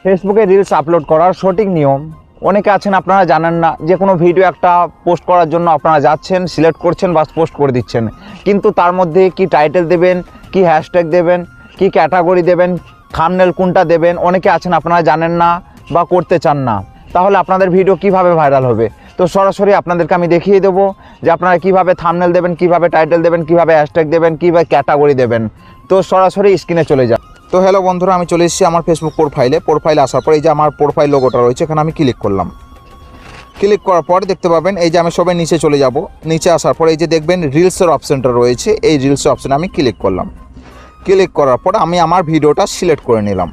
ফেসবুকে reels upload করার সঠিক নিয়ম। অনেকে আছেন আপনারা জানেন না, যে কোনো ভিডিও একটা পোস্ট করার জন্য আপনারা যাচ্ছেন, সিলেক্ট করছেন, বাস পোস্ট করে দিচ্ছেন, কিন্তু তার মধ্যে কি টাইটেল দেবেন, কি হ্যাশট্যাগ দেবেন, কি ক্যাটাগরি দেবেন, থাম্বনেল কোনটা দেবেন, অনেকে আছেন আপনারা জানেন না বা করতে চান না। তাহলে আপনাদের ভিডিও কিভাবে ভাইরাল হবে? তো সরাসরি আপনাদেরকে আমি দেখিয়ে দেবো যে আপনারা কিভাবে থাম্বনেল দেবেন, কিভাবে টাইটেল দেবেন, কিভাবে হ্যাশট্যাগ দেবেন, কিভাবে ক্যাটাগরি দেবেন। তো সরাসরি স্ক্রিনে চলে যান। তো হ্যালো বন্ধুরা, আমি চলে এসেছি আমার ফেসবুক প্রোফাইলে আসার পর এই যে আমার প্রোফাইল লোগোটা রয়েছে, এখানে আমি ক্লিক করলাম। ক্লিক করার পর দেখতে পাবেন এই যে আমি সবাই নিচে চলে যাব। নিচে আসার পর এই যে দেখবেন রিলসের অপশানটা রয়েছে, এই রিলসের অপশানে আমি ক্লিক করলাম। ক্লিক করার পর আমি আমার ভিডিওটা সিলেক্ট করে নিলাম।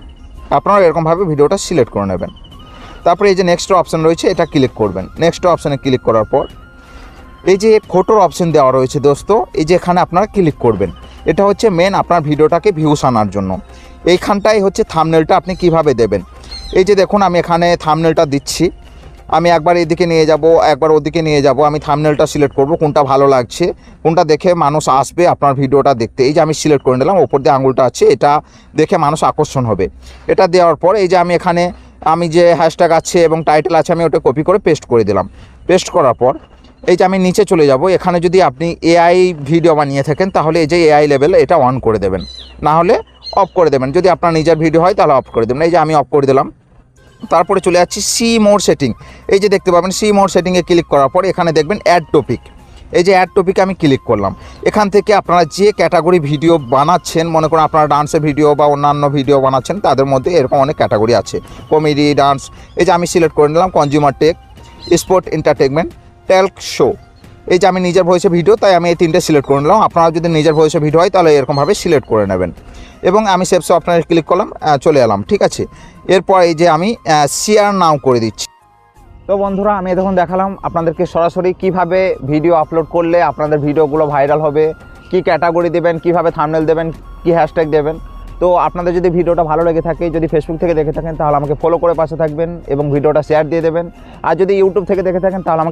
আপনারা এরকমভাবে ভিডিওটা সিলেক্ট করে নেবেন। তারপরে এই যে নেক্সট অপশান রয়েছে, এটা ক্লিক করবেন। নেক্সট অপশানে ক্লিক করার পর এই যে ফটোর অপশান দেওয়া রয়েছে দোস্ত, এই যে এখানে আপনারা ক্লিক করবেন। এটা হচ্ছে মেন আপনার ভিডিওটাকে ভিউস আনার জন্য। এইখানটাই হচ্ছে থাম্বনেলটা আপনি কিভাবে দেবেন। এই যে দেখুন আমি এখানে থাম্বনেলটা দিচ্ছি। আমি একবার এদিকে নিয়ে যাব, একবার ওদিকে নিয়ে যাব। আমি থাম্বনেলটা সিলেক্ট করব, কোনটা ভালো লাগছে, কোনটা দেখে মানুষ আসবে আপনার ভিডিওটা দেখতে। এই যে আমি সিলেক্ট করে নিলাম, ওপর দিয়ে আঙুলটা আছে, এটা দেখে মানুষ আকর্ষণ হবে। এটা দেওয়ার পর এই যে আমি এখানে আমি যে হ্যাশট্যাগ আছে এবং টাইটেল আছে, আমি ওটা কপি করে পেস্ট করে দিলাম। পেস্ট করার পর এই যে আমি নিচে চলে যাব। এখানে যদি আপনি এআই ভিডিও বানিয়ে থাকেন তাহলে এই যে এআই লেভেল এটা অন করে দেবেন, না হলে অফ করে দেবেন। যদি আপনার নিজের ভিডিও হয় তাহলে অফ করে দেবেন। এই যে আমি অফ করে দিলাম। তারপরে চলে যাচ্ছি সি মোর সেটিং। এই যে দেখতে পাবেন সি মোর সেটিংয়ে ক্লিক করার পর এখানে দেখবেন অ্যাড টপিক। এই যে অ্যাড টপিকে আমি ক্লিক করলাম। এখান থেকে আপনারা যে ক্যাটাগরি ভিডিও বানাচ্ছেন, মনে করুন আপনারা ডান্সের ভিডিও বা অন্যান্য ভিডিও বানাচ্ছেন, তাদের মধ্যে এরকম অনেক ক্যাটাগরি আছে, কমেডি, ডান্স। এই যে আমি সিলেক্ট করে নিলাম consumer tech, sport, entertainment, talk show. এই যে আমি নিজের ভয়েসে ভিডিও, তাই আমি এই তিনটে সিলেক্ট করে নিলাম। আপনারা যদি নিজের ভয়েসে ভিডিও হয় তাহলে এরকমভাবে সিলেক্ট করে নেবেন। এবং আমি সেভস অপশনে ক্লিক করলাম, চলে এলাম। ঠিক আছে, এরপর এই যে আমি শেয়ার নাও করে দিচ্ছি। তো বন্ধুরা, আমি দেখুন দেখালাম আপনাদেরকে সরাসরি কিভাবে ভিডিও আপলোড করলে আপনাদের ভিডিওগুলো ভাইরাল হবে, কি ক্যাটাগরি দেবেন, কিভাবে থাম্বনেল দেবেন, কি হ্যাশট্যাগ দেবেন। তো আপনাদের যদি ভিডিওটা ভালো লেগে থাকে, যদি ফেসবুক থেকে দেখে থাকেন তাহলে আমাকে ফলো করে পাশে থাকবেন এবং ভিডিওটা শেয়ার দিয়ে দেবেন। আর যদি ইউটিউব থেকে দেখে থাকেন তাহলে আমাকে